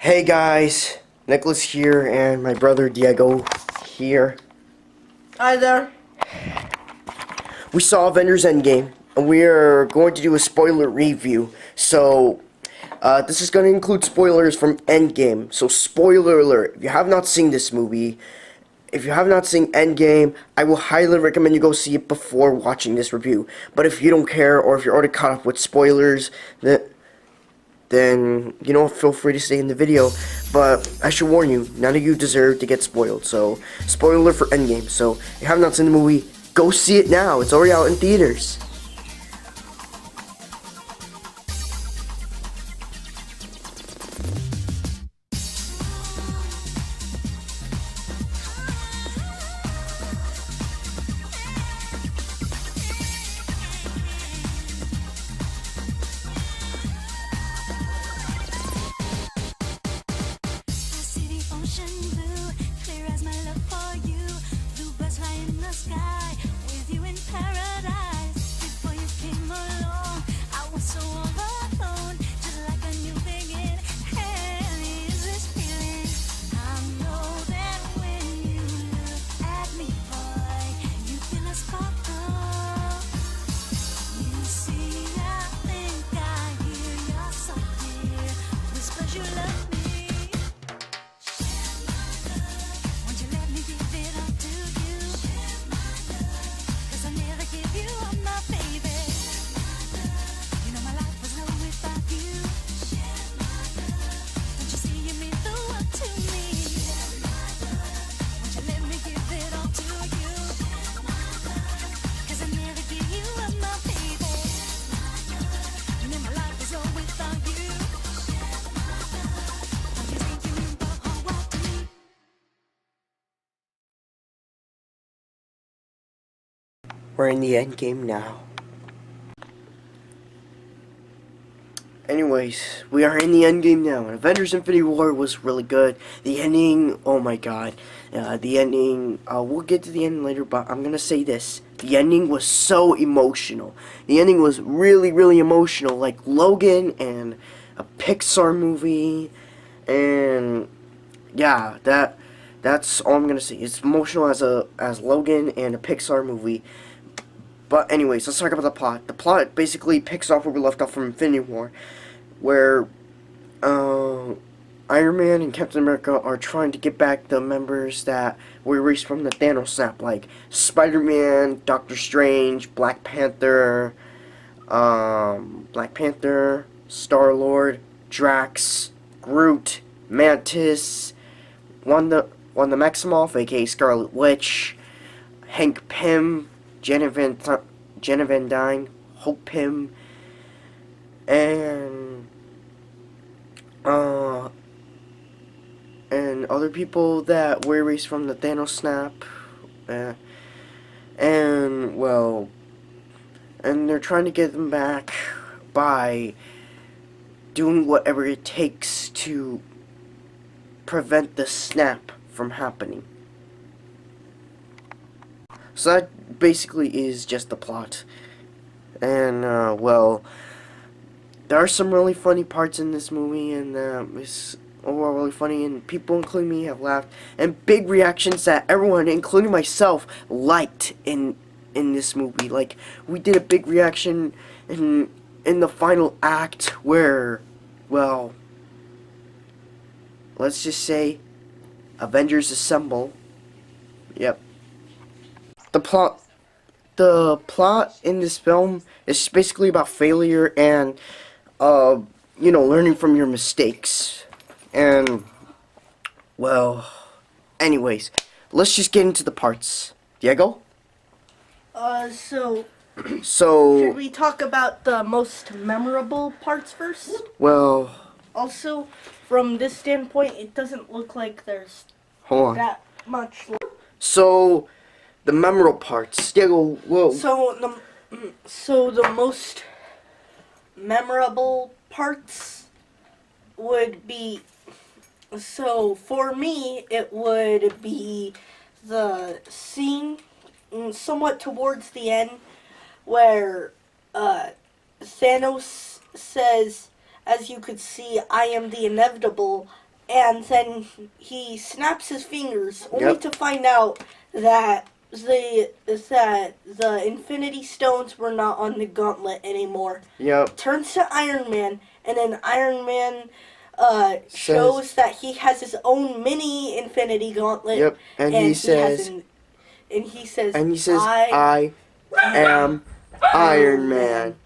Hey guys, Nicolas here and my brother Diego here. Hi there. We saw Avengers EndGame and we are going to do a spoiler review. So, this is going to include spoilers from EndGame. So, spoiler alert, if you have not seen this movie, if you have not seen EndGame, I will highly recommend you go see it before watching this review. But if you don't care or if you're already caught up with spoilers, then, feel free to stay in the video. But I should warn you, none of you deserve to get spoiled. So, spoiler for EndGame. So, if you have not seen the movie, go see it now. It's already out in theaters. We're in the end game now. Anyways, we are in the end game now. And Avengers Infinity War was really good. The ending, oh my god. The ending, we'll get to the end later, but I'm gonna say this. The ending was so emotional. The ending was really, really emotional. Like Logan and a Pixar movie. And yeah, that's all I'm gonna say. It's emotional as Logan and a Pixar movie. But anyways, let's talk about the plot. The plot basically picks off where we left off from Infinity War, where Iron Man and Captain America are trying to get back the members that were erased from the Thanos snap, like Spider-Man, Doctor Strange, Black Panther, Star-Lord, Drax, Groot, Mantis, Wanda Maximoff, aka Scarlet Witch, Hank Pym, Jenna Van Dyne, Hope Pym, and other people that were erased from the Thanos snap, and they're trying to get them back by doing whatever it takes to prevent the snap from happening. So that basically is just the plot. And, there are some really funny parts in this movie, and it's overall really funny, and people, including me, have laughed. And big reactions that everyone, including myself, liked in this movie. Like, we did a big reaction in the final act where, well, let's just say, Avengers assemble. Yep. The plot in this film is basically about failure and, learning from your mistakes. And, well, anyways, let's just get into the parts. Diego? So So, should we talk about the most memorable parts first? well, Also, from this standpoint, it doesn't look like there's hold on. that much. So, the memorable parts. Diego, whoa. So the most memorable parts would be, so for me, it would be the scene somewhat towards the end where Thanos says, as you could see, I am the inevitable, and then he snaps his fingers, only Yep. to find out that the Infinity Stones were not on the gauntlet anymore. Yep. Turns to Iron Man, and then Iron Man Says, shows that he has his own mini Infinity Gauntlet. yep. And he says, and he says, I am Iron Man.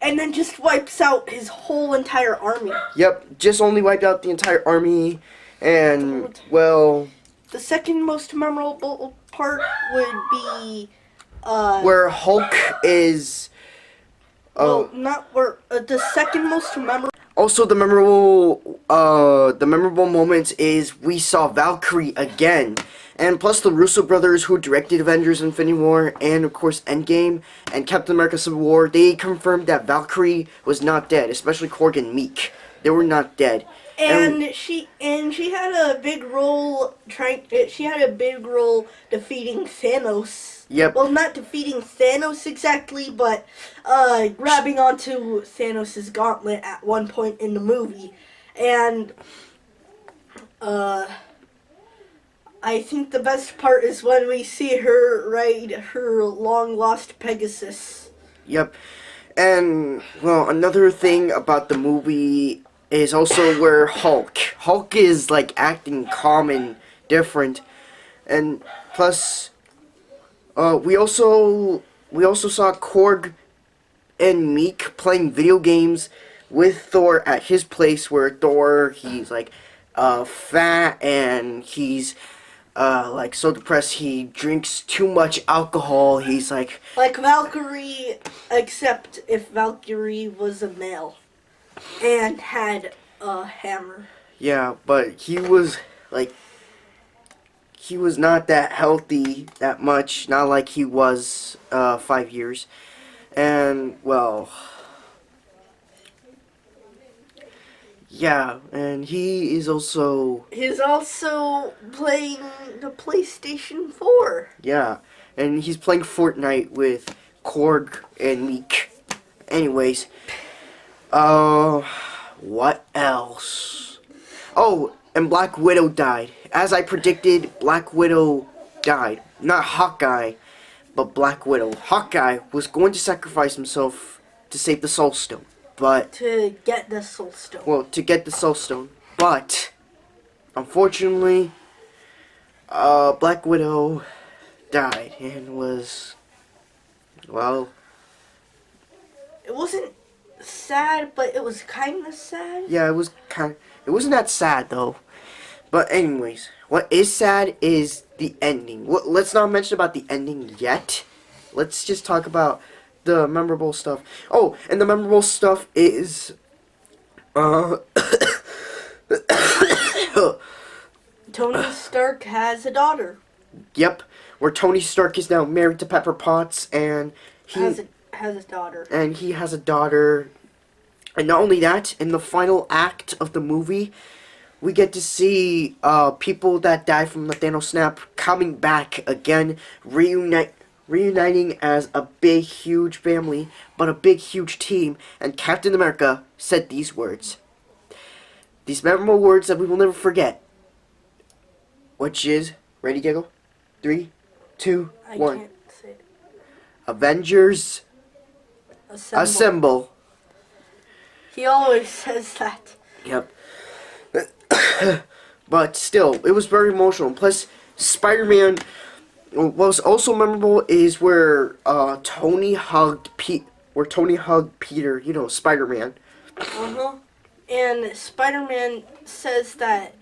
And then just wipes out his whole entire army. Yep. Just only wiped out the entire army, and well. The second most memorable part would be Where Hulk is. well, not where the second most memorable. Also, the memorable moments is we saw Valkyrie again, and plus the Russo brothers who directed Avengers: Infinity War and of course EndGame and Captain America: Civil War. They confirmed that Valkyrie was not dead, especially Korg and Meek. They were not dead. And she had a big role she had a big role defeating Thanos. Yep. Well, not defeating Thanos exactly, but grabbing onto Thanos' gauntlet at one point in the movie. And I think the best part is when we see her ride her long-lost Pegasus. Yep. And, well, another thing about the movie is also where Hulk is, like, acting calm and different. And, plus, we also saw Korg and Meek playing video games with Thor at his place, where Thor, he's, like, fat, and he's, like, so depressed he drinks too much alcohol. He's, like Valkyrie, except if Valkyrie was a male and had a hammer. Yeah, but he was not that healthy that much, not like he was 5 years. And, well, yeah, and he's also playing the PlayStation 4. yeah, and he's playing Fortnite with Korg and Meek. Anyways, what else? Oh, and Black Widow died. As I predicted, Black Widow died. Not Hawkeye, but Black Widow. Hawkeye was going to sacrifice himself to save the Soul Stone, but to get the Soul Stone. Well, to get the Soul Stone, but unfortunately, Black Widow died and was, well, it wasn't sad, but it was kind of sad. yeah, it wasn't that sad though. But anyways, what is sad is the ending. Let's not mention about the ending yet. Let's just talk about the memorable stuff. Oh, and the memorable stuff is, Tony Stark has a daughter. Yep, where Tony Stark is now married to Pepper Potts, and he has a daughter. And he has a daughter. And not only that, in the final act of the movie, we get to see people that died from the Thanos snap coming back again, reuniting as a big, huge family, but a big, huge team. And Captain America said these words. These memorable words that we will never forget. Which is, ready, Giggle? 3, 2, 1. I can't say it. Avengers Assemble. He always says that. Yep. But still, it was very emotional. Plus, Spider-Man, what was also memorable is where Tony hugged Peter, you know, Spider-Man. And Spider-Man says that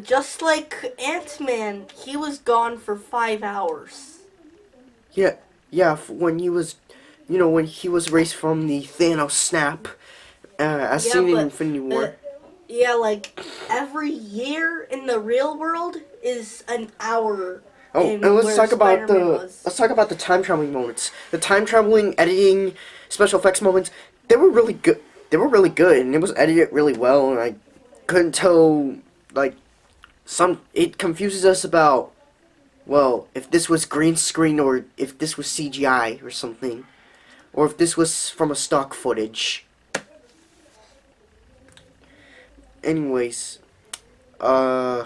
just like Ant-Man, he was gone for 5 hours. Yeah, when he was, you know, when he was erased from the Thanos snap, as seen in Infinity War. Yeah, like, every year in the real world is an hour. Oh, and let's talk about the time traveling moments. The time traveling, editing, special effects moments. They were really good. They were really good, and it was edited really well. And I couldn't tell, like, it confuses us about, well, if this was green screen or if this was CGI or something, or if this was from a stock footage. Anyways, Uh,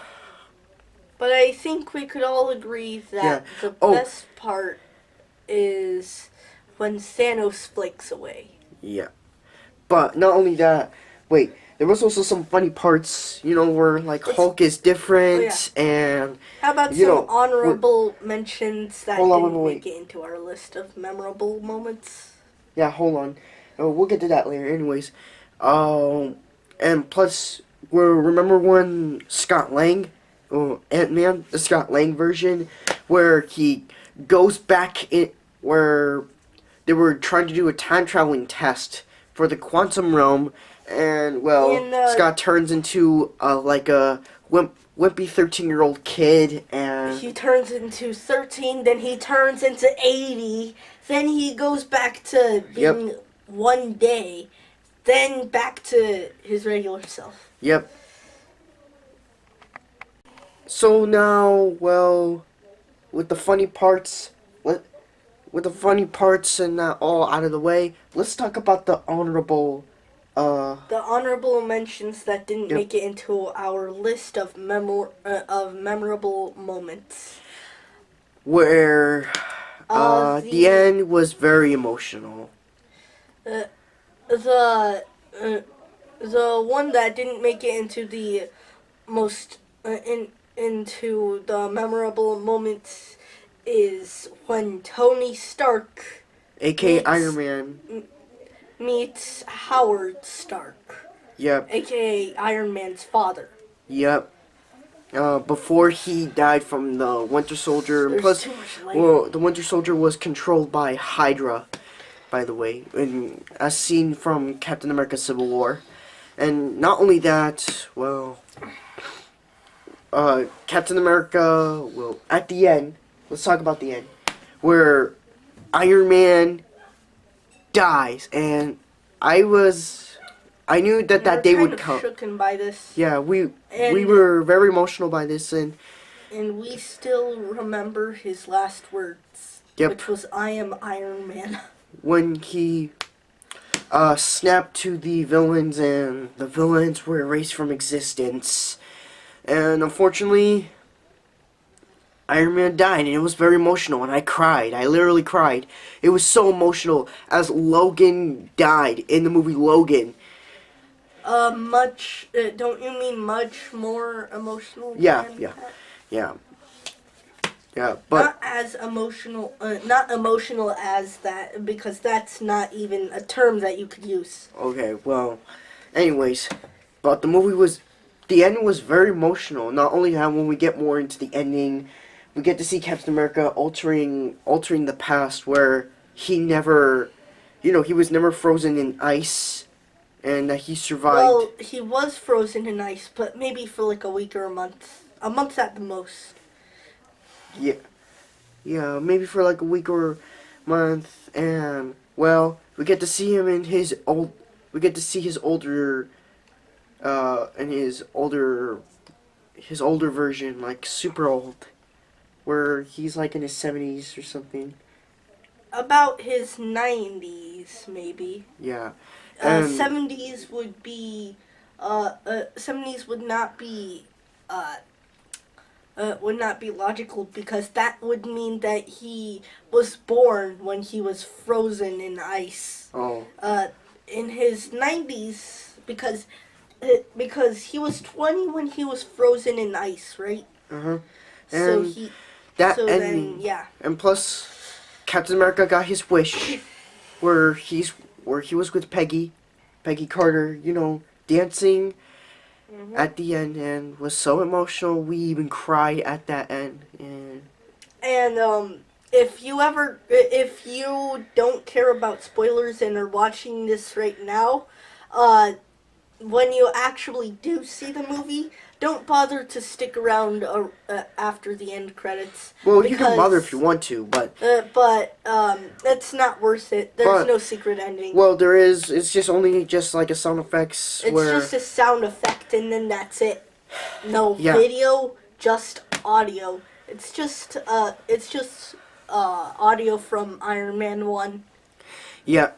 But I think we could all agree that Yeah. the Oh. best part is when Thanos flakes away. yeah. But not only that, wait, there was also some funny parts, where like Let's- Hulk is Oh, different yeah. and How about You some know, honorable mentions that Hold on, didn't wait. make it into our list of memorable moments? yeah, hold on. Oh, we'll get to that later. Anyways, and plus, remember when Scott Lang, Ant-Man, the Scott Lang version, where he goes back in, where they were trying to do a time traveling test for the quantum realm, and Scott turns into like a wimpy 13-year-old kid, and He turns into 13, then he turns into 80, then he goes back to being one day, then back to his regular self. yep. So now, with the funny parts, with the funny parts and that all out of the way, let's talk about the honorable. The honorable mentions that didn't Yep. make it into our list of memorable moments. Where the The end was very emotional. the one that didn't make it into the most into the memorable moments is when Tony Stark A.K.A. Meets- Iron Man. meets Howard Stark, Yep. aka Iron Man's father. Yep. Before he died from the Winter Soldier, and There's plus, too much later. the Winter Soldier was controlled by Hydra, by the way, as seen from Captain America: Civil War, and not only that, Captain America at the end. Let's talk about the end, where Iron Man dies, and I knew that day would come. Shooken by this. Yeah, we And- were very emotional by this, and And we still remember his last words, Yep. which was, "I am Iron Man." when he snapped to the villains, and the villains were erased from existence, and unfortunately, Iron Man died, and it was very emotional, and I cried. I literally cried. It was so emotional as Logan died in the movie Logan. Don't you mean much more emotional? Yeah, than yeah. that? Yeah, but Not as emotional, not emotional as that, because that's not even a term that you could use. okay, anyways, but the end was very emotional. Not only that, when we get more into the ending, we get to see Captain America altering the past, where he never, he was never frozen in ice, and that he survived. Well, he was frozen in ice, but maybe for like a week or a month at the most. Yeah, maybe for like a week or month, and we get to see him in we get to see his older, in his older version, like super old, where he's like in his 70s or something. About his 90s, maybe. Yeah, and 70s would be, 70s would not be logical, because that would mean that he was born when he was frozen in ice. oh In his 90s, because he was 20 when he was frozen in ice, right? and So he that so ending, then yeah. and plus, Captain America got his wish, where he was with Peggy Carter, dancing at the end, and was so emotional. We even cried at that end. And if you don't care about spoilers and are watching this right now, when you actually do see the movie, don't bother to stick around after the end credits. Well, you can bother if you want to, but it's not worth it. There's But- no secret ending. there is. It's just only just like a sound effects It's where just a sound effect, and then that's it. No Yeah. video, just audio. It's just audio from Iron Man 1. yeah,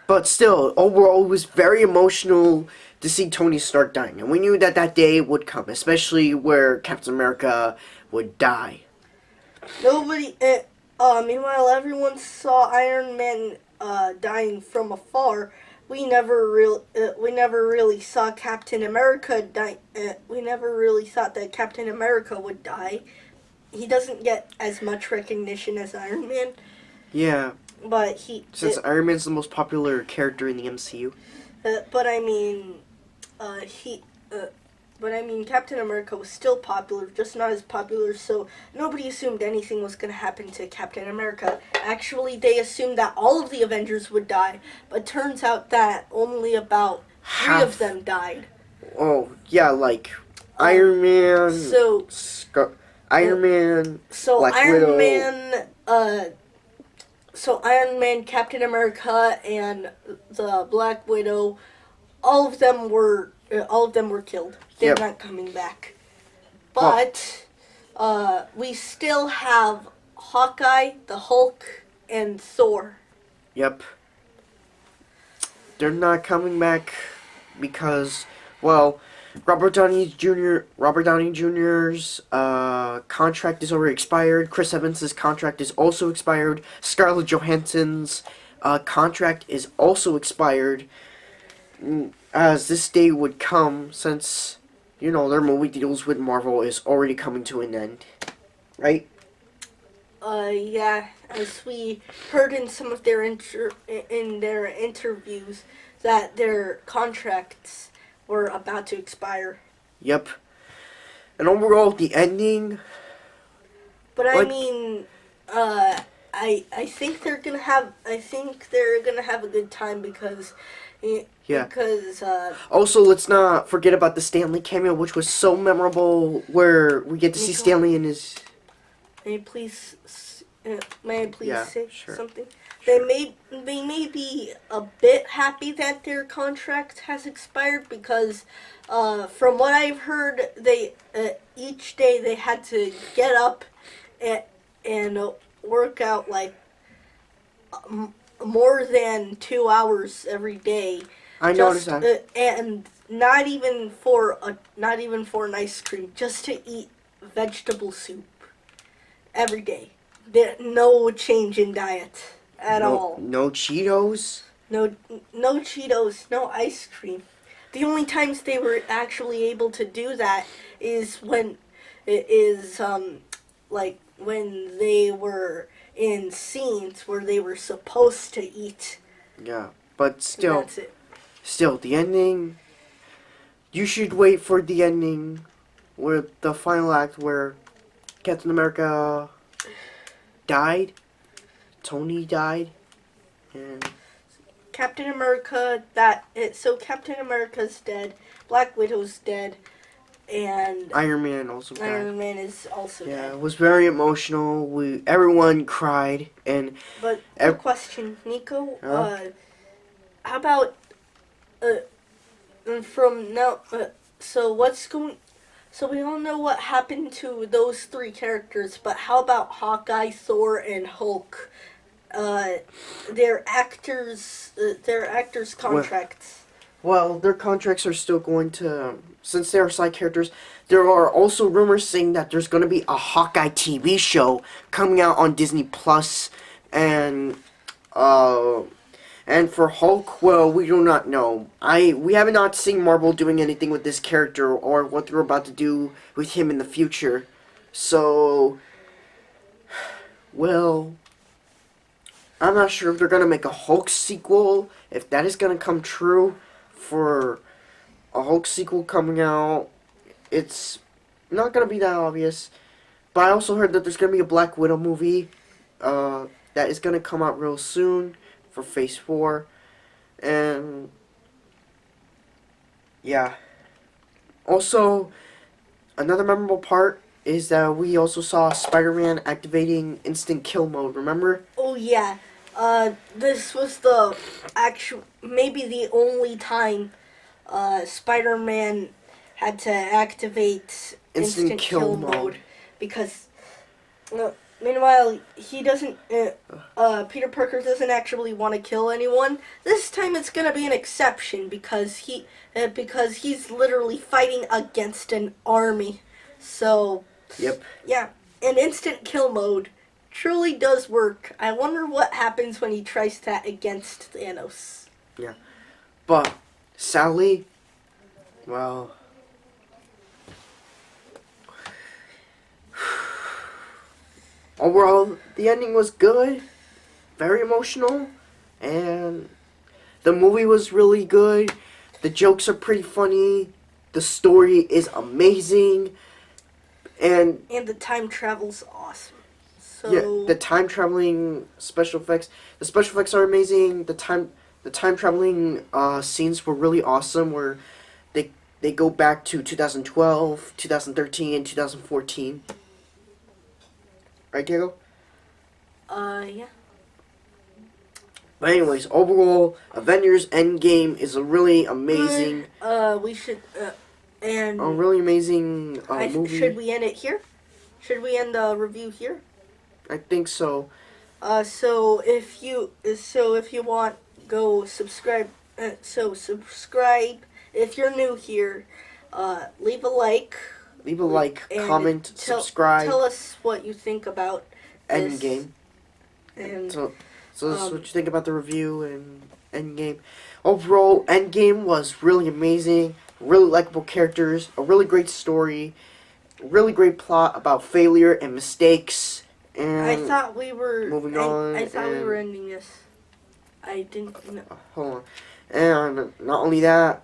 but still overall it was very emotional to see Tony Stark dying, and we knew that that day would come, especially where Captain America would die. Nobody. Meanwhile, everyone saw Iron Man dying from afar. We never really saw Captain America die. We never really thought that Captain America would die. He doesn't get as much recognition as Iron Man. Yeah, But since Iron Man's the most popular character in the MCU. But I mean, Captain America was still popular, just not as popular. So nobody assumed anything was going to happen to Captain America. Actually, they assumed that all of the Avengers would die, but turns out that only about three of them died. Oh yeah, like Iron Man. Iron Man. So Black Iron Widow. Man. So Iron Man, Captain America, and the Black Widow, all of them were killed. They're not coming back. But we still have Hawkeye, the Hulk, and Thor. Yep. They're not coming back because, well, Robert Downey Jr.'s contract is already expired. Chris Evans' contract is also expired. Scarlett Johansson's contract is also expired. As this day would come, since, you know, their movie deals with Marvel is already coming to an end. Right? Yeah, as we heard in some of their interviews, that their contracts were about to expire. Yep. And overall, the ending. But I mean, I think they're gonna have a good time because. Yeah. Because. Also, let's not forget about the Stanley cameo, which was so memorable, where we get to see Stanley in his. May I please say something? Sure. They may be a bit happy that their contract has expired because, from what I've heard, they each day they had to get up and work out like more than 2 hours every day. I noticed that. And not even for an ice cream, just to eat vegetable soup every day. No change in diet at all. No Cheetos? No Cheetos, no ice cream. The only times they were actually able to do that is when when they were in scenes where they were supposed to eat. Yeah, but still, that's it. Still, the ending. You should wait for the ending, where the final act where Captain America died, Tony died, and Captain America's dead, Black Widow's dead, and Iron Man also died. Iron Man is also dead. Yeah, it was very emotional. Everyone cried, and but a question, Nico. How about from now? So we all know what happened to those three characters, but how about Hawkeye, Thor, and Hulk? Their actors' contracts. Well, their contracts are still going to, since they are side characters. There are also rumors saying that there's going to be a Hawkeye TV show coming out on Disney Plus, and for Hulk, well, we do not know. We have not seen Marvel doing anything with this character or what they're about to do with him in the future. So, well, I'm not sure if they're going to make a Hulk sequel, if that is going to come true. For a Hulk sequel coming out, it's not going to be that obvious. But I also heard that there's going to be a Black Widow movie that is going to come out real soon for Phase 4. And yeah. Also, another memorable part is that we also saw Spider-Man activating instant kill mode, remember? Oh yeah. This was maybe the only time Spider-Man had to activate instant kill mode because Meanwhile, he doesn't. Peter Parker doesn't actually want to kill anyone. This time, it's gonna be an exception because he's literally fighting against an army. So, Yep. yeah, an instant kill mode truly does work. I wonder what happens when he tries that against Thanos. Yeah. But sadly, well, overall, the ending was good, very emotional, and the movie was really good. The jokes are pretty funny. The story is amazing, and the time travel's awesome. So yeah, the time traveling special effects. The special effects are amazing. The time traveling scenes were really awesome. Where they go back to 2012, 2013, and 2014. Right, Diego? yeah. But anyways, overall, Avengers Endgame is a really amazing, We should and a really amazing movie. should we end it here? Should we end the review here? I think so. So if you want, go subscribe. Subscribe if you're new here. Leave a like. Leave a like, and comment, subscribe. Tell us what you think about this. Endgame. And So this is what you think about the review and Endgame. Overall, Endgame was really amazing. Really likable characters. A really great story. Really great plot about failure and mistakes. And I thought we were moving on. I thought we were ending this. I didn't know. Hold on. And not only that,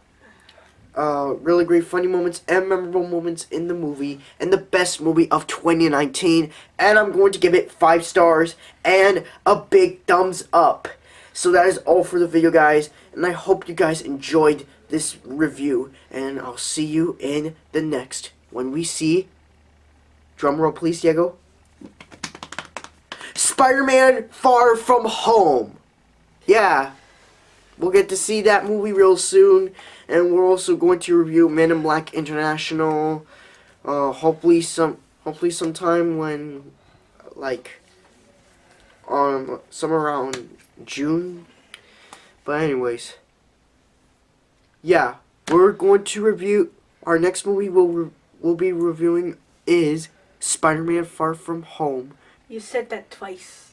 really great funny moments and memorable moments in the movie, and the best movie of 2019. And I'm going to give it 5 stars and a big thumbs up. So that is all for the video, guys, and I hope you guys enjoyed this review, and I'll see you in the next when we see, drumroll please, Diego, Spider-Man Far From Home. Yeah, we'll get to see that movie real soon, and we're also going to review Men in Black International. Hopefully sometime when, like, somewhere around June. But anyways, yeah, we're going to review our next movie. We'll be reviewing is Spider-Man Far From Home. You said that twice.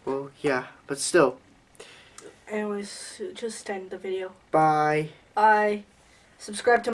Well, yeah, but still. Anyways, just end the video. Bye. Bye. Subscribe to